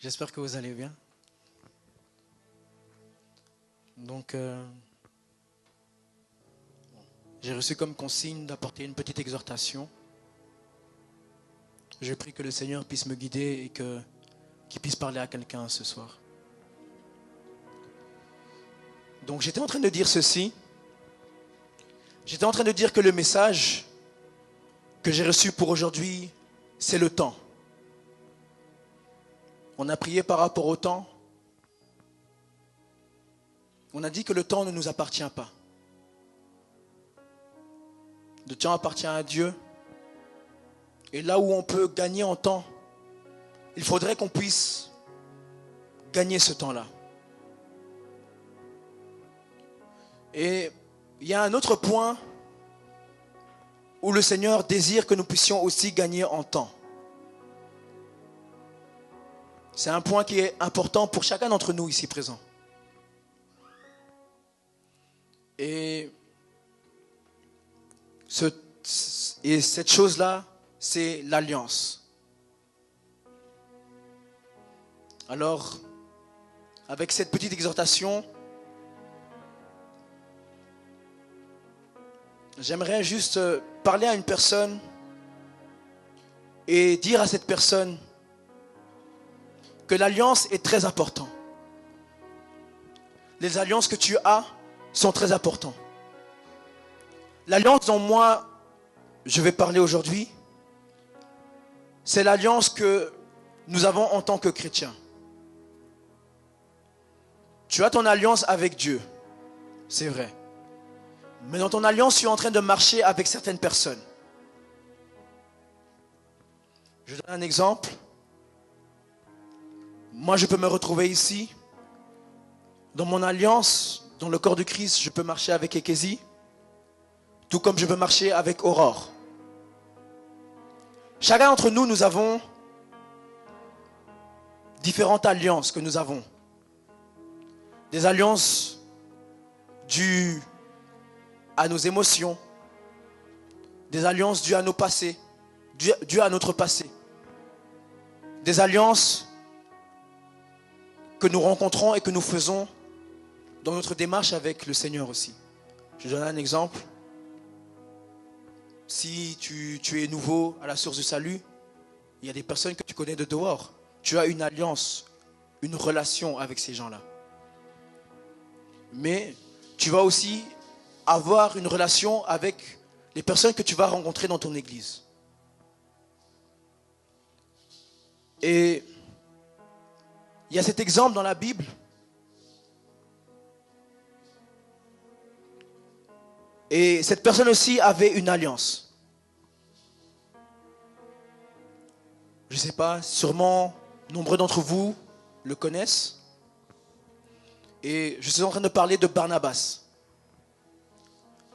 J'espère que vous allez bien. Donc, j'ai reçu comme consigne d'apporter une petite exhortation. Je prie que le Seigneur puisse me guider et qu'il puisse parler à quelqu'un ce soir. Donc, j'étais en train de dire ceci. J'étais en train de dire que le message que j'ai reçu pour aujourd'hui, c'est le temps. On a prié par rapport au temps. On a dit que le temps ne nous appartient pas. Le temps appartient à Dieu. Et là où on peut gagner en temps, il faudrait qu'on puisse gagner ce temps-là. Et il y a un autre point où le Seigneur désire que nous puissions aussi gagner en temps. C'est un point qui est important pour chacun d'entre nous ici présents. Et cette chose-là, c'est l'alliance. Alors, avec cette petite exhortation, j'aimerais juste parler à une personne et dire à cette personne que l'alliance est très importante. Les alliances que tu as sont très importantes. L'alliance dont moi, je vais parler aujourd'hui, c'est l'alliance que nous avons en tant que chrétiens. Tu as ton alliance avec Dieu, c'est vrai. Mais dans ton alliance, tu es en train de marcher avec certaines personnes. Je donne un exemple. Moi, je peux me retrouver ici. Dans mon alliance, dans le corps du Christ, je peux marcher avec Ekezi. Tout comme je peux marcher avec Aurore. Chacun d'entre nous, nous avons différentes alliances que nous avons. Des alliances dues à nos émotions. Des alliances dues à nos passés. Dues à notre passé. Des alliances que nous rencontrons et que nous faisons dans notre démarche avec le Seigneur aussi. Je donne un exemple. Si tu es nouveau à la source du salut, il y a des personnes que tu connais de dehors. Tu as une alliance, une relation avec ces gens-là. Mais tu vas aussi avoir une relation avec les personnes que tu vas rencontrer dans ton église. Et il y a cet exemple dans la Bible. Et cette personne aussi avait une alliance. Je ne sais pas, sûrement nombreux d'entre vous le connaissent. Et je suis en train de parler de Barnabas.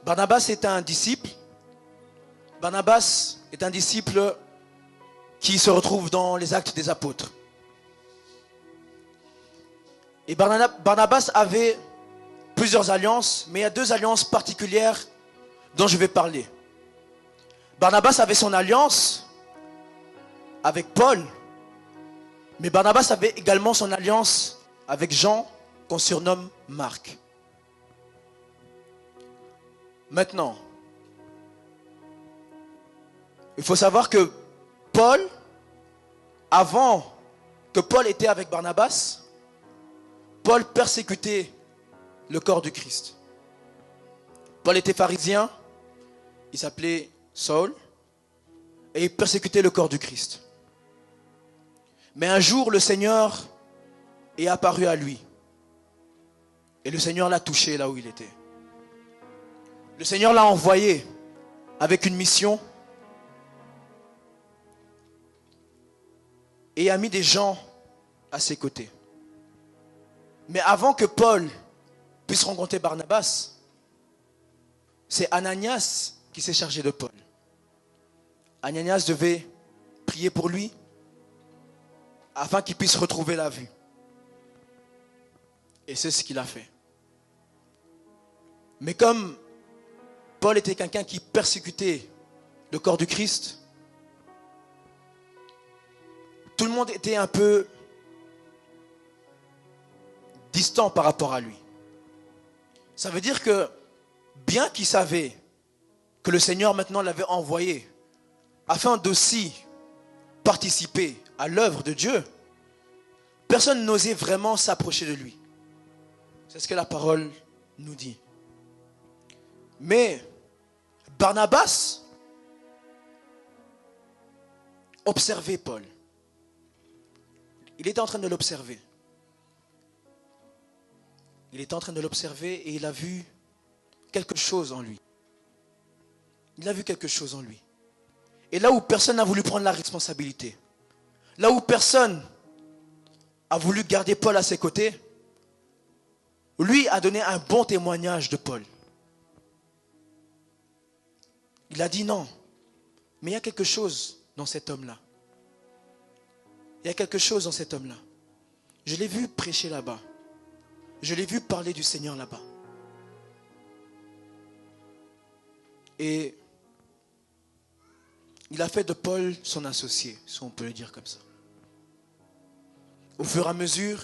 Barnabas est un disciple. Barnabas est un disciple qui se retrouve dans les Actes des Apôtres. Et Barnabas avait plusieurs alliances, mais il y a deux alliances particulières dont je vais parler. Barnabas avait son alliance avec Paul, mais Barnabas avait également son alliance avec Jean, qu'on surnomme Marc. Maintenant, il faut savoir que Paul, avant que Paul était avec Barnabas, Paul persécutait le corps du Christ. Paul était pharisien, il s'appelait Saul, et il persécutait le corps du Christ. Mais un jour, le Seigneur est apparu à lui. Et le Seigneur l'a touché là où il était. Le Seigneur l'a envoyé avec une mission et a mis des gens à ses côtés. Mais avant que Paul puisse rencontrer Barnabas, c'est Ananias qui s'est chargé de Paul. Ananias devait prier pour lui afin qu'il puisse retrouver la vue. Et c'est ce qu'il a fait. Mais comme Paul était quelqu'un qui persécutait le corps du Christ, tout le monde était un peu distant par rapport à lui. Ça veut dire que, bien qu'il savait que le Seigneur maintenant l'avait envoyé afin d'aussi participer à l'œuvre de Dieu, personne n'osait vraiment s'approcher de lui. C'est ce que la parole nous dit. Mais Barnabas observait Paul. Il était en train de l'observer. Il était en train de l'observer et il a vu quelque chose en lui. Il a vu quelque chose en lui. Et là où personne n'a voulu prendre la responsabilité, là où personne a voulu garder Paul à ses côtés, lui a donné un bon témoignage de Paul. Il a dit non, mais il y a quelque chose dans cet homme-là. Il y a quelque chose dans cet homme-là. Je l'ai vu prêcher là-bas. Je l'ai vu parler du Seigneur là-bas. Et il a fait de Paul son associé, si on peut le dire comme ça. Au fur et à mesure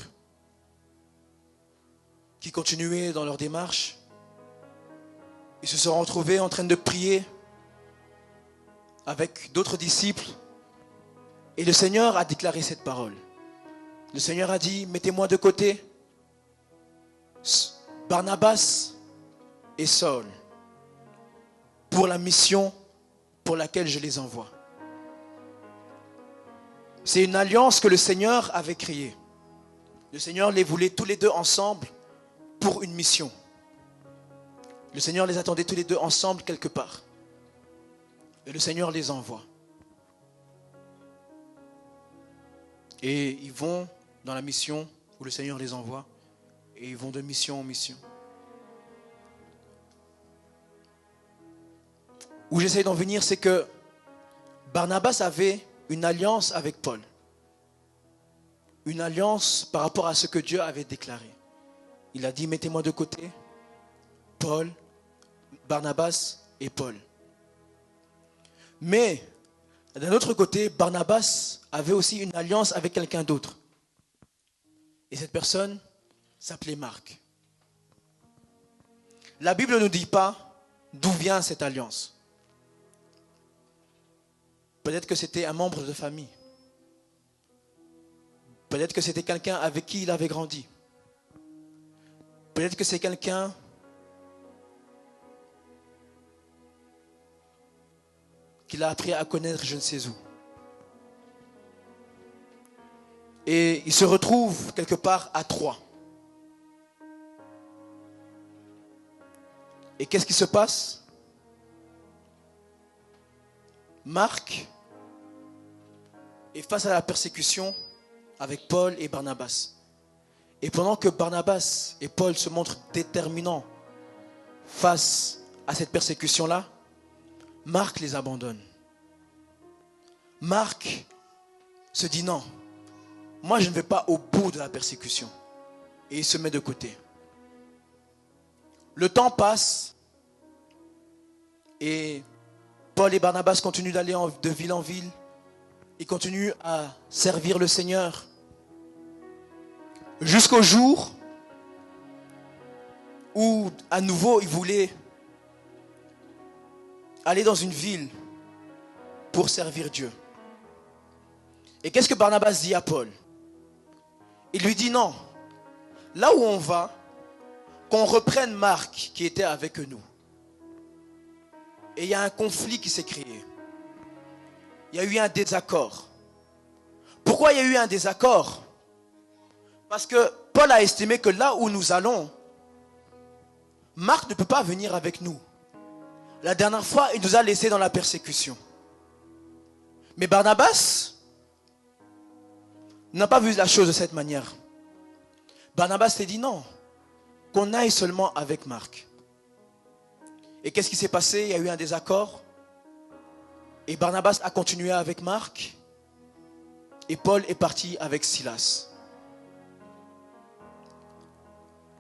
qu'ils continuaient dans leur démarche, ils se sont retrouvés en train de prier avec d'autres disciples. Et le Seigneur a déclaré cette parole. Le Seigneur a dit, mettez-moi de côté Barnabas et Saul pour la mission pour laquelle je les envoie. C'est une alliance que le Seigneur avait créée. Le Seigneur les voulait tous les deux ensemble pour une mission. Le Seigneur les attendait tous les deux ensemble quelque part. Et le Seigneur les envoie. Et ils vont dans la mission où le Seigneur les envoie. Et ils vont de mission en mission. Où j'essaie d'en venir, c'est que Barnabas avait une alliance avec Paul. Une alliance par rapport à ce que Dieu avait déclaré. Il a dit, mettez-moi de côté Paul, Barnabas et Paul. Mais, d'un autre côté, Barnabas avait aussi une alliance avec quelqu'un d'autre. Et cette personne s'appelait Marc. La Bible ne nous dit pas d'où vient cette alliance. Peut-être que c'était un membre de famille. Peut-être que c'était quelqu'un avec qui il avait grandi. Peut-être que c'est quelqu'un qu'il a appris à connaître je ne sais où. Et il se retrouve quelque part à Troie. Et qu'est-ce qui se passe? Marc est face à la persécution avec Paul et Barnabas. Et pendant que Barnabas et Paul se montrent déterminants face à cette persécution-là, Marc les abandonne. Marc se dit non, moi je ne vais pas au bout de la persécution. Et il se met de côté. Le temps passe et Paul et Barnabas continuent d'aller de ville en ville. Ils continuent à servir le Seigneur jusqu'au jour où à nouveau ils voulaient aller dans une ville pour servir Dieu. Et qu'est-ce que Barnabas dit à Paul? Il lui dit non, là où on va, qu'on reprenne Marc qui était avec nous. Et il y a un conflit qui s'est créé. Il y a eu un désaccord. Pourquoi il y a eu un désaccord? Parce que Paul a estimé que là où nous allons, Marc ne peut pas venir avec nous. La dernière fois, il nous a laissés dans la persécution. Mais Barnabas n'a pas vu la chose de cette manière. Barnabas s'est dit non, qu'on aille seulement avec Marc. Et qu'est-ce qui s'est passé? Il y a eu un désaccord. Et Barnabas a continué avec Marc. Et Paul est parti avec Silas.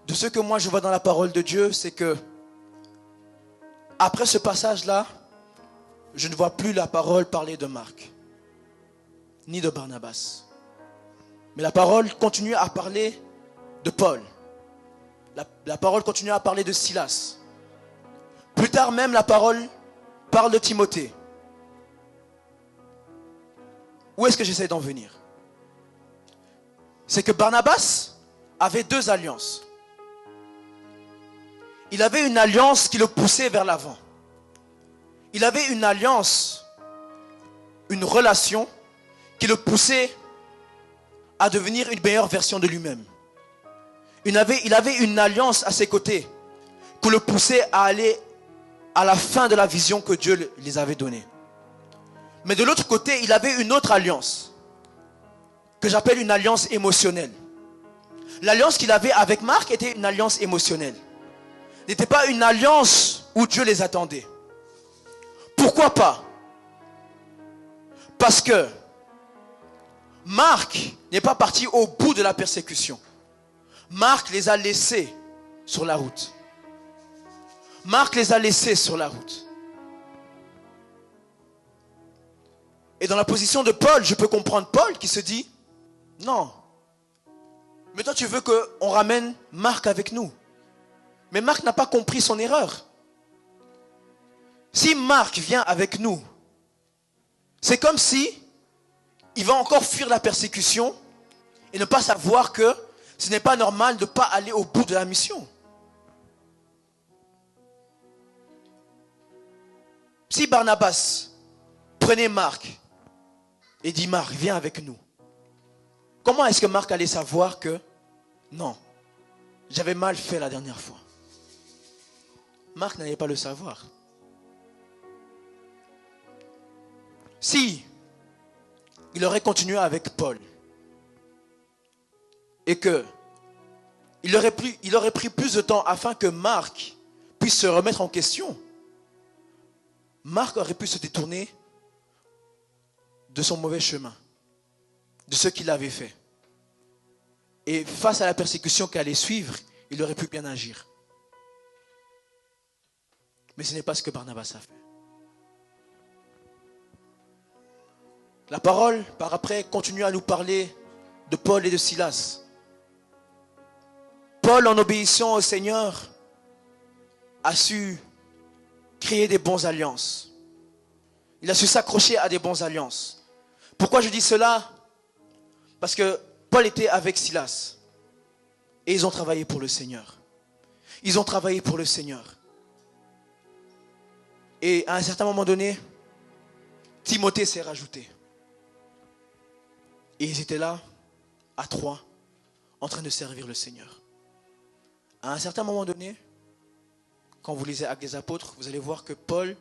De ce que moi je vois dans la parole de Dieu, c'est que après ce passage-là, je ne vois plus la parole parler de Marc, ni de Barnabas. Mais la parole continue à parler de Paul. la parole continue à parler de Silas. Plus tard même, la parole parle de Timothée. Où est-ce que j'essaie d'en venir? C'est que Barnabas avait deux alliances. Il avait une alliance qui le poussait vers l'avant. Il avait une alliance, une relation qui le poussait à devenir une meilleure version de lui-même. Il avait une alliance à ses côtés qui le poussait à aller à la fin de la vision que Dieu les avait donnée. Mais de l'autre côté, il avait une autre alliance que j'appelle une alliance émotionnelle. L'alliance qu'il avait avec Marc était une alliance émotionnelle. N'était pas une alliance où Dieu les attendait. Pourquoi pas? Parce que Marc n'est pas parti au bout de la persécution. Marc les a laissés sur la route. Marc les a laissés sur la route. Et dans la position de Paul, je peux comprendre Paul qui se dit, non, mais toi tu veux qu'on ramène Marc avec nous. Mais Marc n'a pas compris son erreur. Si Marc vient avec nous, c'est comme si il va encore fuir la persécution et ne pas savoir que ce n'est pas normal de ne pas aller au bout de la mission. Si Barnabas prenait Marc et dit Marc, viens avec nous, comment est-ce que Marc allait savoir que non, j'avais mal fait la dernière fois? Marc n'allait pas le savoir. Si il aurait continué avec Paul et que il aurait pris plus de temps afin que Marc puisse se remettre en question, Marc aurait pu se détourner de son mauvais chemin, de ce qu'il avait fait. Et face à la persécution qui allait suivre, il aurait pu bien agir. Mais ce n'est pas ce que Barnabas a fait. La parole, par après, continue à nous parler de Paul et de Silas. Paul, en obéissant au Seigneur, a su créer des bonnes alliances. Il a su s'accrocher à des bonnes alliances. Pourquoi je dis cela? Parce que Paul était avec Silas. Et ils ont travaillé pour le Seigneur. Ils ont travaillé pour le Seigneur. Et à un certain moment donné, Timothée s'est rajouté. Et ils étaient là, à trois, en train de servir le Seigneur. À un certain moment donné, quand vous lisez Actes des Apôtres, vous allez voir que Paul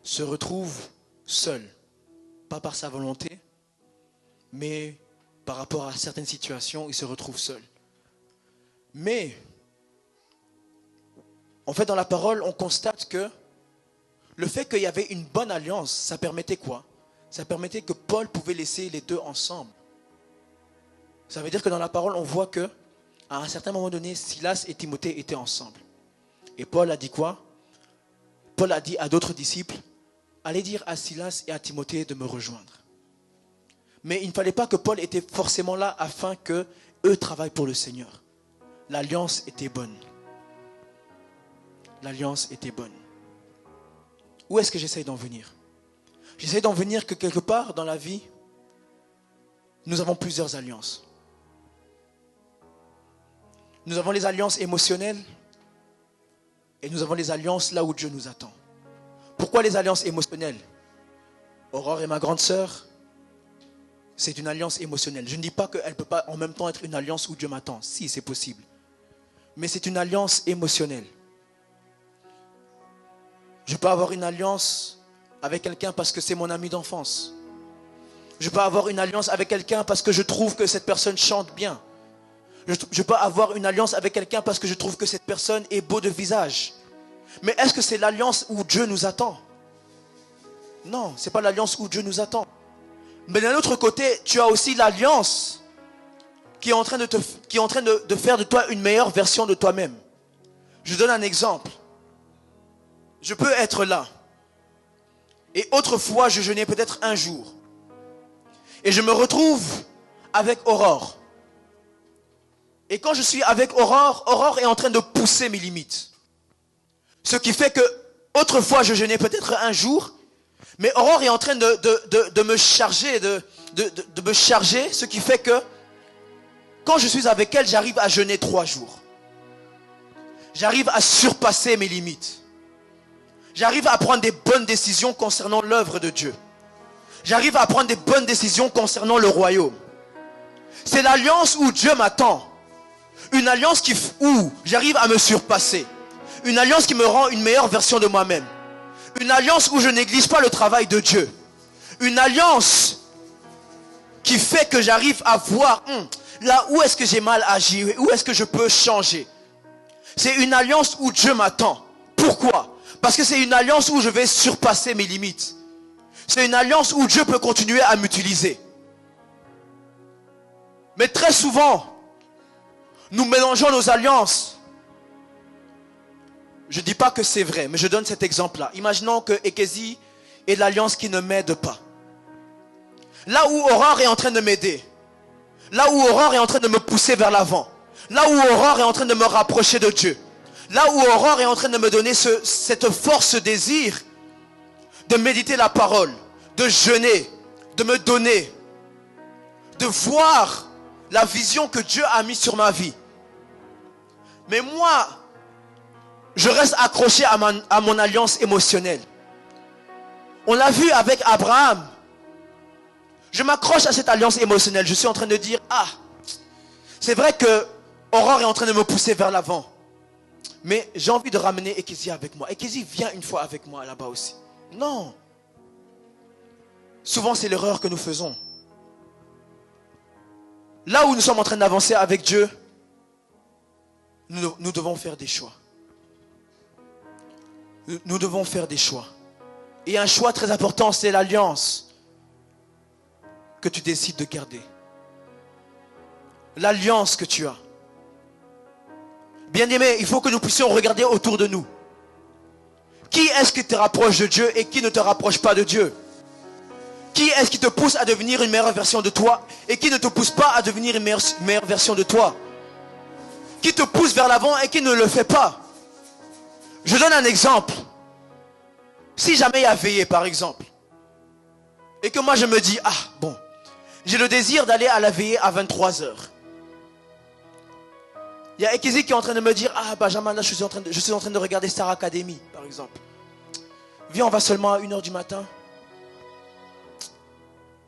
se retrouve seul. Pas par sa volonté, mais par rapport à certaines situations, il se retrouve seul. Mais, en fait, dans la parole, on constate que le fait qu'il y avait une bonne alliance, ça permettait quoi? Ça permettait que Paul pouvait laisser les deux ensemble. Ça veut dire que dans la parole, on voit que à un certain moment donné, Silas et Timothée étaient ensemble. Et Paul a dit quoi? Paul a dit à d'autres disciples, allez dire à Silas et à Timothée de me rejoindre. Mais il ne fallait pas que Paul était forcément là afin que eux travaillent pour le Seigneur. L'alliance était bonne. L'alliance était bonne. Où est-ce que j'essaye d'en venir? J'essaye d'en venir que quelque part dans la vie, nous avons plusieurs alliances. Nous avons les alliances émotionnelles et nous avons les alliances là où Dieu nous attend. Pourquoi les alliances émotionnelles? Aurore est ma grande sœur, c'est une alliance émotionnelle. Je ne dis pas qu'elle ne peut pas en même temps être une alliance où Dieu m'attend. Si, c'est possible. Mais c'est une alliance émotionnelle. Je peux avoir une alliance avec quelqu'un parce que c'est mon ami d'enfance. Je peux avoir une alliance avec quelqu'un parce que je trouve que cette personne chante bien. Je peux avoir une alliance avec quelqu'un parce que je trouve que cette personne est beau de visage. Mais est-ce que c'est l'alliance où Dieu nous attend? Non, ce n'est pas l'alliance où Dieu nous attend. Mais d'un autre côté, tu as aussi l'alliance qui est en train de faire de toi une meilleure version de toi-même. Je donne un exemple. Je peux être là. Et autrefois, je jeûnais peut-être un jour. Et je me retrouve avec Aurore. Et quand je suis avec Aurore, Aurore est en train de pousser mes limites. Ce qui fait que, autrefois, je jeûnais peut-être un jour, mais Aurore est en train de me charger, de me charger, ce qui fait que, quand je suis avec elle, j'arrive à jeûner 3 jours. J'arrive à surpasser mes limites. J'arrive à prendre des bonnes décisions concernant l'œuvre de Dieu. J'arrive à prendre des bonnes décisions concernant le royaume. C'est l'alliance où Dieu m'attend. Une alliance où j'arrive à me surpasser. Une alliance qui me rend une meilleure version de moi-même. Une alliance où je néglige pas le travail de Dieu. Une alliance qui fait que j'arrive à voir là où est-ce que j'ai mal agi, où est-ce que je peux changer. C'est une alliance où Dieu m'attend. Pourquoi? Parce que c'est une alliance où je vais surpasser mes limites. C'est une alliance où Dieu peut continuer à m'utiliser. Mais très souvent, nous mélangeons nos alliances. Je ne dis pas que c'est vrai, mais je donne cet exemple-là. Imaginons que Ekezi est l'alliance qui ne m'aide pas. Là où Aurore est en train de m'aider. Là où Aurore est en train de me pousser vers l'avant. Là où Aurore est en train de me rapprocher de Dieu. Là où Aurore est en train de me donner cette force, ce désir de méditer la parole, de jeûner, de me donner, de voir la vision que Dieu a mise sur ma vie. Mais moi, je reste accroché à mon alliance émotionnelle. On l'a vu avec Abraham. Je m'accroche à cette alliance émotionnelle. Je suis en train de dire, c'est vrai que Aurore est en train de me pousser vers l'avant. Mais j'ai envie de ramener Ekezi avec moi. Ekezi, viens une fois avec moi là-bas aussi. Non. Souvent, c'est l'erreur que nous faisons. Là où nous sommes en train d'avancer avec Dieu, nous devons faire des choix. Nous devons faire des choix. Et un choix très important, c'est l'alliance que tu décides de garder. L'alliance que tu as. Bien-aimés, il faut que nous puissions regarder autour de nous. Qui est-ce qui te rapproche de Dieu et qui ne te rapproche pas de Dieu? Qui est-ce qui te pousse à devenir une meilleure version de toi et qui ne te pousse pas à devenir une meilleure version de toi? Qui te pousse vers l'avant et qui ne le fait pas? Je donne un exemple. Si jamais il y a veillé, par exemple, et que moi je me dis, j'ai le désir d'aller à la veillée à 23h. Il y a Ekezi qui est en train de me dire, Benjamin, là je suis en train de regarder Star Academy, par exemple. Viens, on va seulement à 1h du matin.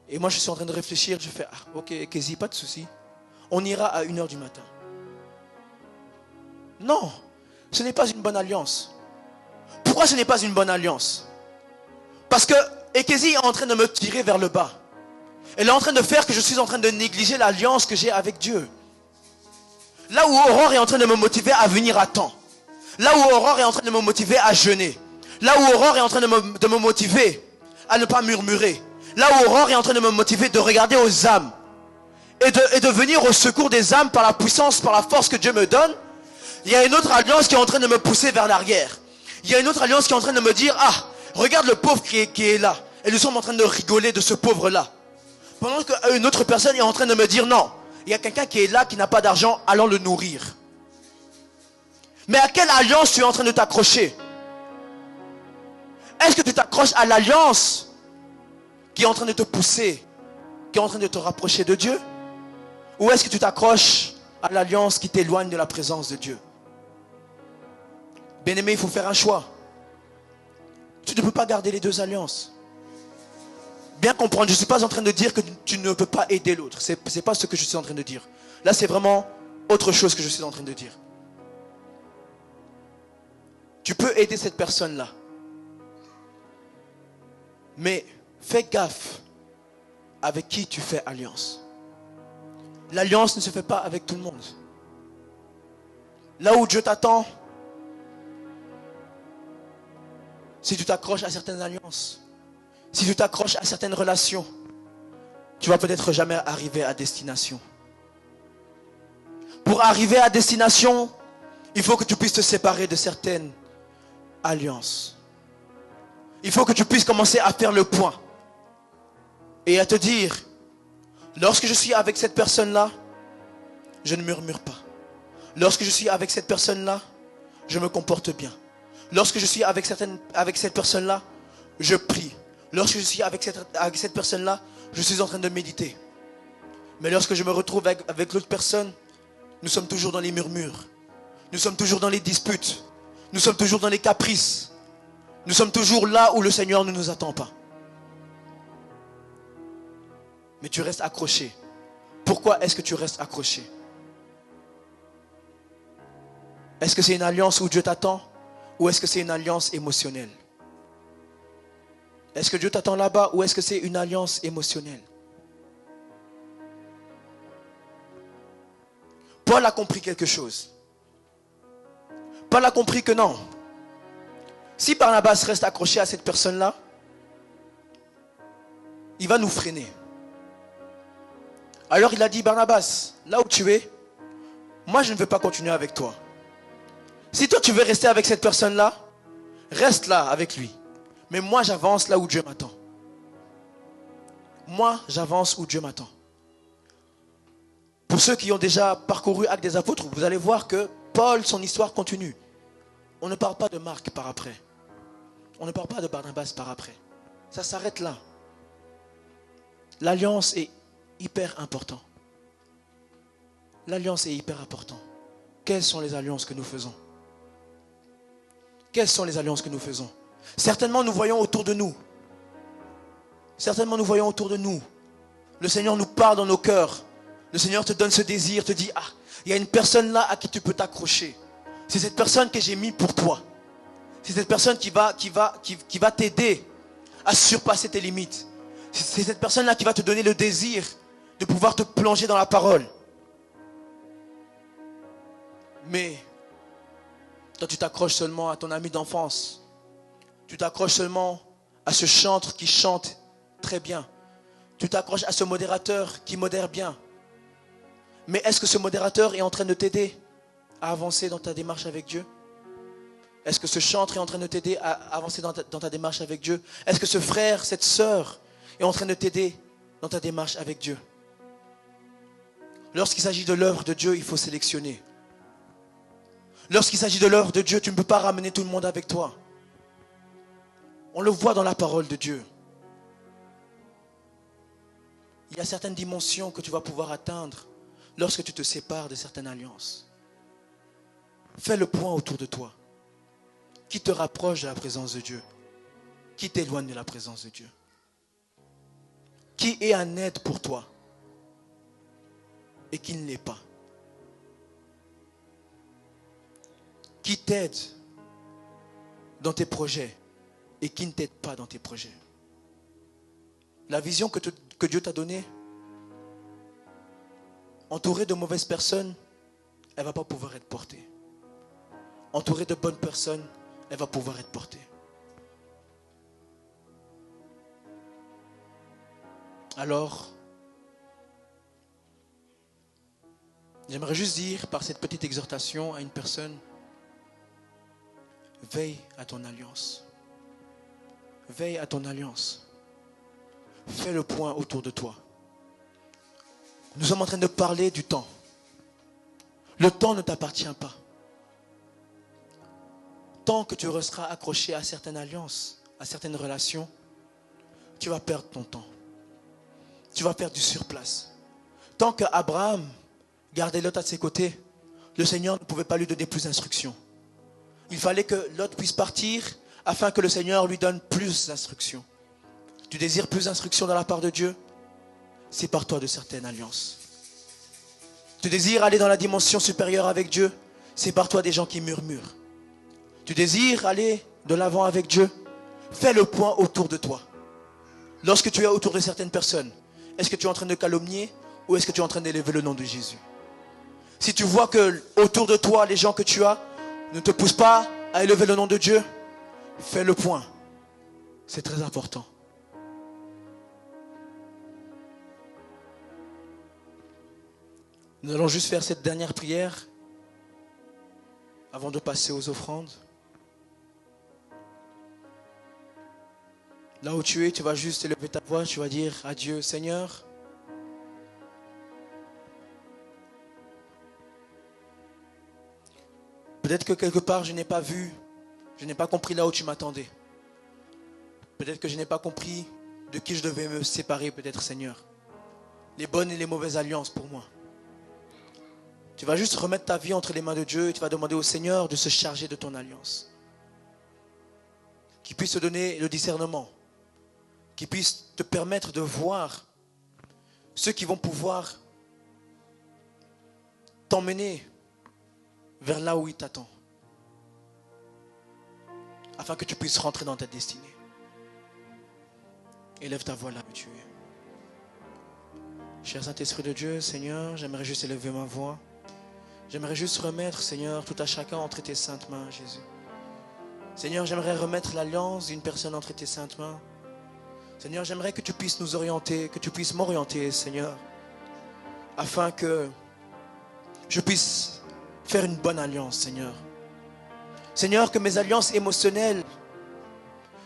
Et moi je suis en train de réfléchir, je fais, ok Ekezi, pas de souci. On ira à 1h du matin. Non, ce n'est pas une bonne alliance. Pourquoi ce n'est pas une bonne alliance? Parce que Ekezi est en train de me tirer vers le bas. Elle est en train de faire que je suis en train de négliger l'alliance que j'ai avec Dieu. Là où Aurore est en train de me motiver à venir à temps. Là où Aurore est en train de me motiver à jeûner. Là où Aurore est en train de me motiver à ne pas murmurer. Là où Aurore est en train de me motiver de regarder aux âmes. Et de venir au secours des âmes par la puissance, par la force que Dieu me donne. Il y a une autre alliance qui est en train de me pousser vers l'arrière. Il y a une autre alliance qui est en train de me dire, regarde le pauvre qui est là. Et nous sommes en train de rigoler de ce pauvre-là. Pendant qu'une autre personne est en train de me dire, non, il y a quelqu'un qui est là, qui n'a pas d'argent, allons le nourrir. Mais à quelle alliance tu es en train de t'accrocher? Est-ce que tu t'accroches à l'alliance qui est en train de te pousser, qui est en train de te rapprocher de Dieu? Ou est-ce que tu t'accroches à l'alliance qui t'éloigne de la présence de Dieu? Bien-aimé, il faut faire un choix. Tu ne peux pas garder les deux alliances. Bien comprendre, je ne suis pas en train de dire que tu ne peux pas aider l'autre. Ce n'est pas ce que je suis en train de dire. Là, c'est vraiment autre chose que je suis en train de dire. Tu peux aider cette personne-là. Mais fais gaffe avec qui tu fais alliance. L'alliance ne se fait pas avec tout le monde. Là où Dieu t'attend, si tu t'accroches à certaines alliances, si tu t'accroches à certaines relations, tu vas peut-être jamais arriver à destination. Pour arriver à destination, il faut que tu puisses te séparer de certaines alliances. Il faut que tu puisses commencer à faire le point et à te dire, lorsque je suis avec cette personne-là, je ne murmure pas. Lorsque je suis avec cette personne-là, je me comporte bien. Lorsque je suis avec cette personne-là, je prie. Lorsque je suis avec cette personne-là, je suis en train de méditer. Mais lorsque je me retrouve avec l'autre personne, nous sommes toujours dans les murmures. Nous sommes toujours dans les disputes. Nous sommes toujours dans les caprices. Nous sommes toujours là où le Seigneur ne nous attend pas. Mais tu restes accroché. Pourquoi est-ce que tu restes accroché? Est-ce que c'est une alliance où Dieu t'attend? Ou est-ce que c'est une alliance émotionnelle? Est-ce que Dieu t'attend là-bas ou est-ce que c'est une alliance émotionnelle? Paul a compris quelque chose. Paul a compris que non. Si Barnabas reste accroché à cette personne-là, il va nous freiner. Alors il a dit, Barnabas, là où tu es, moi je ne veux pas continuer avec toi. Si toi tu veux rester avec cette personne-là, reste là avec lui. Mais moi j'avance là où Dieu m'attend. Moi j'avance où Dieu m'attend. Pour ceux qui ont déjà parcouru Actes des Apôtres, vous allez voir que Paul, son histoire continue. On ne parle pas de Marc par après. On ne parle pas de Barnabas par après. Ça s'arrête là. L'alliance est hyper importante. L'alliance est hyper importante. Quelles sont les alliances que nous faisons? Quelles sont les alliances que nous faisons? Certainement nous voyons autour de nous. Certainement nous voyons autour de nous. Le Seigneur nous parle dans nos cœurs. Le Seigneur te donne ce désir, te dit, ah, il y a une personne là à qui tu peux t'accrocher. C'est cette personne que j'ai mis pour toi. C'est cette personne qui va t'aider à surpasser tes limites. C'est cette personne-là qui va te donner le désir de pouvoir te plonger dans la parole. Mais toi, tu t'accroches seulement à ton ami d'enfance. Tu t'accroches seulement à ce chantre qui chante très bien. Tu t'accroches à ce modérateur qui modère bien. Mais est-ce que ce modérateur est en train de t'aider à avancer dans ta démarche avec Dieu? Est-ce que ce chantre est en train de t'aider à avancer dans ta démarche avec Dieu? Est-ce que ce frère, cette sœur est en train de t'aider dans ta démarche avec Dieu? Lorsqu'il s'agit de l'œuvre de Dieu, il faut sélectionner. Lorsqu'il s'agit de l'œuvre de Dieu, tu ne peux pas ramener tout le monde avec toi. On le voit dans la parole de Dieu. Il y a certaines dimensions que tu vas pouvoir atteindre lorsque tu te sépares de certaines alliances. Fais le point autour de toi. Qui te rapproche de la présence de Dieu? Qui t'éloigne de la présence de Dieu? Qui est un aide pour toi et qui ne l'est pas? Qui t'aide dans tes projets et qui ne t'aide pas dans tes projets? La vision que Dieu t'a donnée, entourée de mauvaises personnes, elle ne va pas pouvoir être portée. Entourée de bonnes personnes, elle va pouvoir être portée. Alors, j'aimerais juste dire par cette petite exhortation à une personne, veille à ton alliance. Veille à ton alliance. Fais le point autour de toi. Nous sommes en train de parler du temps. Le temps ne t'appartient pas. Tant que tu resteras accroché à certaines alliances, à certaines relations, tu vas perdre ton temps. Tu vas perdre du surplace. Tant qu'Abraham gardait Lot à ses côtés, le Seigneur ne pouvait pas lui donner plus d'instructions. Il fallait que Lot puisse partir afin que le Seigneur lui donne plus d'instructions. Tu désires plus d'instructions de la part de Dieu? Sépare-toi de certaines alliances. Tu désires aller dans la dimension supérieure avec Dieu? Sépare-toi des gens qui murmurent. Tu désires aller de l'avant avec Dieu? Fais le point autour de toi. Lorsque tu es autour de certaines personnes, est-ce que tu es en train de calomnier ou est-ce que tu es en train d'élever le nom de Jésus? Si tu vois que autour de toi, les gens que tu as ne te poussent pas à élever le nom de Dieu, fais le point. C'est très important. Nous allons juste faire cette dernière prière avant de passer aux offrandes. Là où tu es, tu vas juste élever ta voix, tu vas dire à Dieu, Seigneur, Peut-être que quelque part, je n'ai pas vu, je n'ai pas compris là où tu m'attendais. Peut-être que je n'ai pas compris de qui je devais me séparer, peut-être, Seigneur. Les bonnes et les mauvaises alliances pour moi. Tu vas juste remettre ta vie entre les mains de Dieu et tu vas demander au Seigneur de se charger de ton alliance. Qu'il puisse te donner le discernement. Qu'il puisse te permettre de voir ceux qui vont pouvoir t'emmener vers là où il t'attend. Afin que tu puisses rentrer dans ta destinée. Élève ta voix là où tu es. Cher Saint-Esprit de Dieu, Seigneur, j'aimerais juste élever ma voix. J'aimerais juste remettre, Seigneur, tout à chacun entre tes saintes mains, Jésus. Seigneur, j'aimerais remettre l'alliance d'une personne entre tes saintes mains. Seigneur, j'aimerais que tu puisses nous orienter, que tu puisses m'orienter, Seigneur, afin que je puisse faire une bonne alliance, Seigneur. Seigneur, que mes alliances émotionnelles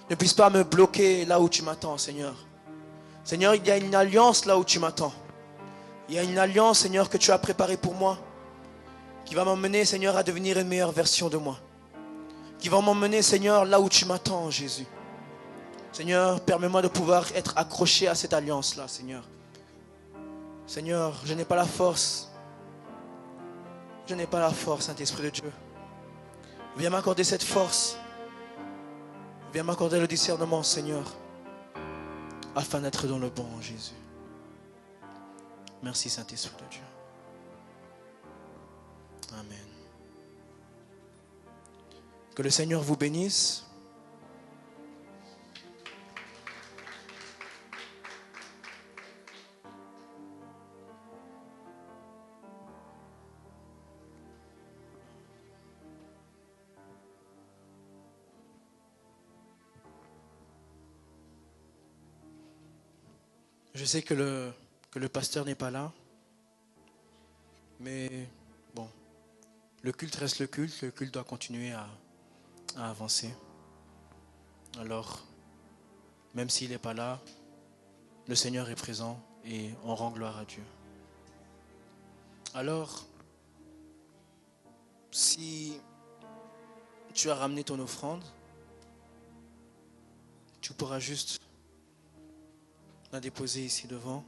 ne puissent pas me bloquer là où tu m'attends, Seigneur. Seigneur, il y a une alliance là où tu m'attends. Il y a une alliance, Seigneur, que tu as préparée pour moi, qui va m'emmener, Seigneur, à devenir une meilleure version de moi. Qui va m'emmener, Seigneur, là où tu m'attends, Jésus. Seigneur, permets-moi de pouvoir être accroché à cette alliance-là, Seigneur. Seigneur, je n'ai pas la force. Je n'ai pas la force, Saint-Esprit de Dieu. Viens m'accorder cette force. Viens m'accorder le discernement, Seigneur, afin d'être dans le bon, Jésus. Merci, Saint-Esprit de Dieu. Amen. Que le Seigneur vous bénisse. Je sais que le pasteur n'est pas là, mais bon, le culte reste le culte doit continuer à avancer. Alors, même s'il n'est pas là, le Seigneur est présent et on rend gloire à Dieu. Alors, si tu as ramené ton offrande, tu pourras juste la déposer ici devant,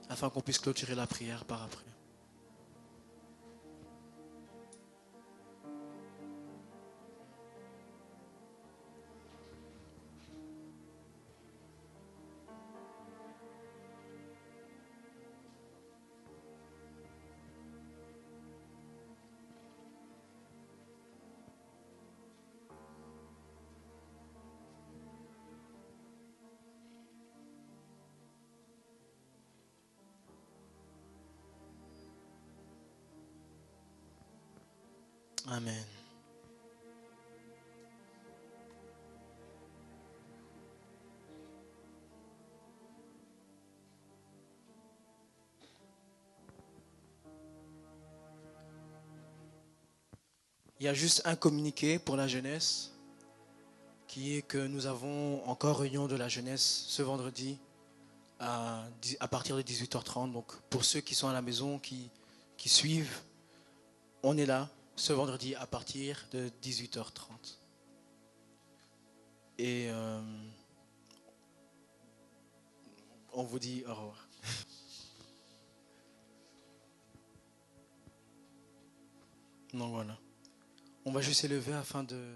afin qu'on puisse clôturer la prière par après. Amen. Il y a juste un communiqué pour la jeunesse, qui est que nous avons encore réunion de la jeunesse ce vendredi à partir de 18h30. Donc pour ceux qui sont à la maison, qui suivent, on est là ce vendredi à partir de 18h30. Et on vous dit au revoir. Donc voilà. On va juste s'élever afin de...